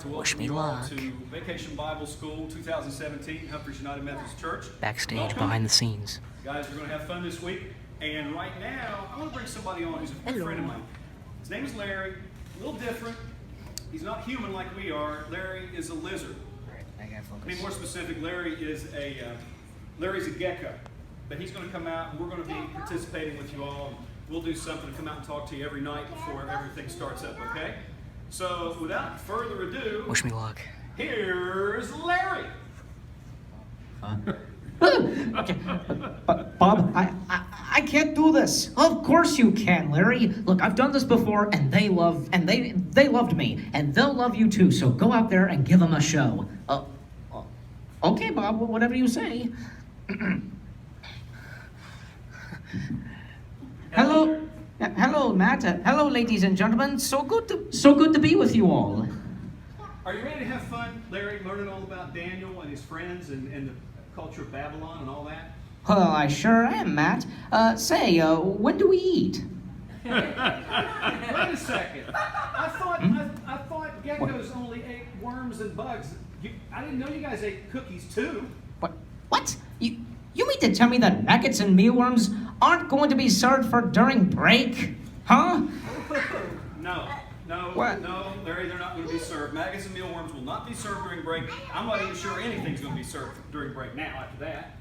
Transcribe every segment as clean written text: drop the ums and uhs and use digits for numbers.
to welcome you all to Vacation Bible School 2017, Humphreys United Methodist Church. Backstage, Welcome. behind the scenes. Guys, we're going to have fun this week. And right now, I want to bring somebody on who's a good friend of mine. His name is Larry. A little different. He's not human like we are. Larry is a lizard. To be more specific, Larry's a gecko. But he's going to come out and we're going to be participating with you all. We'll do something to come out and talk to you every night before everything starts up, okay? So without further ado, Wish me luck. Here's Larry. Okay, Bob, I can't do this. Of course you can, Larry. Look, I've done this before, and they loved me, and they'll love you too. So go out there and give them a show. Okay, Bob, whatever you say. Hello, Matt. Hello, ladies and gentlemen. So good to be with you all. Are you ready to have fun, Larry, learning all about Daniel and his friends and the culture of Babylon and all that? Well, I sure am, Matt. Say, when do we eat? Wait a second. I thought geckos only ate worms and bugs. I didn't know you guys ate cookies too. What? You mean to tell me that maggots and mealworms aren't going to be served for during break? Huh? No, Larry, they're not going to be served. Maggots and mealworms will not be served during break. I'm not even sure anything's going to be served during break now after that.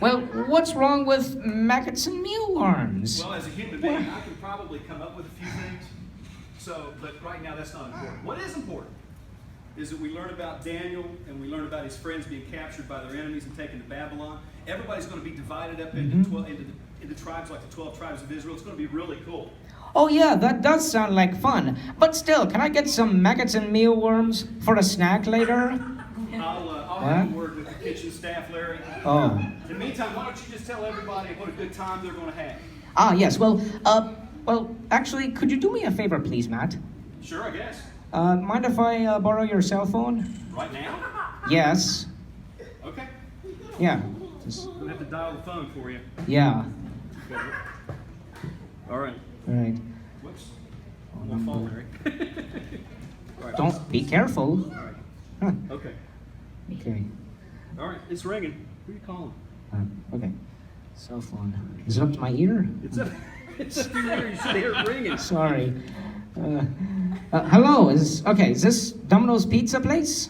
Well, what's wrong with maggots and mealworms? Well, as a human being, I can probably come up with a few things. But right now that's not important. What is important is that we learn about Daniel and we learn about his friends being captured by their enemies and taken to Babylon. Everybody's going to be divided up into tribes like the 12 tribes of Israel. It's going to be really cool. Oh yeah, that does sound like fun. But still, can I get some maggots and mealworms for a snack later? I'll have a word with the kitchen staff, Larry. Oh. In the meantime, why don't you just tell everybody what a good time they're going to have? Ah, yes. Well, actually, could you do me a favor, please, Matt? Sure, I guess. Mind if I borrow your cell phone? Right now? Yes. Okay. Yeah. I'm going to have to dial the phone for you. Yeah. Okay. All right. All right. Whoops. On my phone, Larry. All right. Don't be careful. All right. Huh. Okay. Okay. All right. It's ringing. Who are you calling? Okay. Cell phone. Is it up to my ear? It's up to your ear. You should hear it ringing. Sorry. Hello. Is this Domino's Pizza place?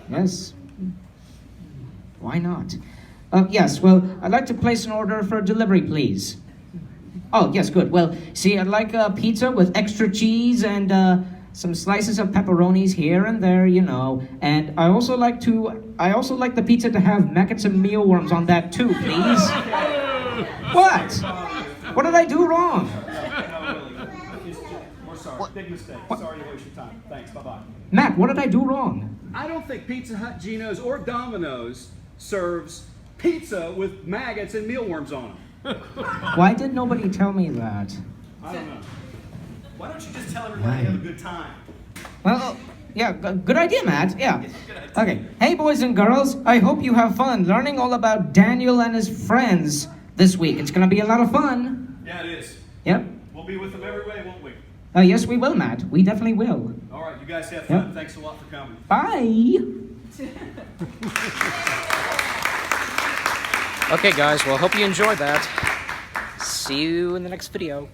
Yes. Why not? Yes. Well, I'd like to place an order for delivery, please. Oh, yes. Good. Well, see, I'd like a pizza with extra cheese and some slices of pepperonis here and there, you know. And I also like the pizza to have maggots and mealworms on that too, please. What? What did I do wrong? We're sorry. What? Big mistake. What? Sorry to waste your time. Thanks. Bye-bye. Matt, what did I do wrong? I don't think Pizza Hut, Geno's, or Domino's serves pizza with maggots and mealworms on them. Why did nobody tell me that? I don't know. Why don't you just tell everybody to have a good time? Well, yeah, good idea, Matt. Yeah. Okay. Hey, boys and girls, I hope you have fun learning all about Daniel and his friends this week. It's going to be a lot of fun. Yeah, it is. Yep. We'll be with them every way, won't we? Yes, we will, Matt. We definitely will. All right, you guys have fun. Yep. Thanks a lot for coming. Bye. Okay, guys, well, hope you enjoyed that. See you in the next video.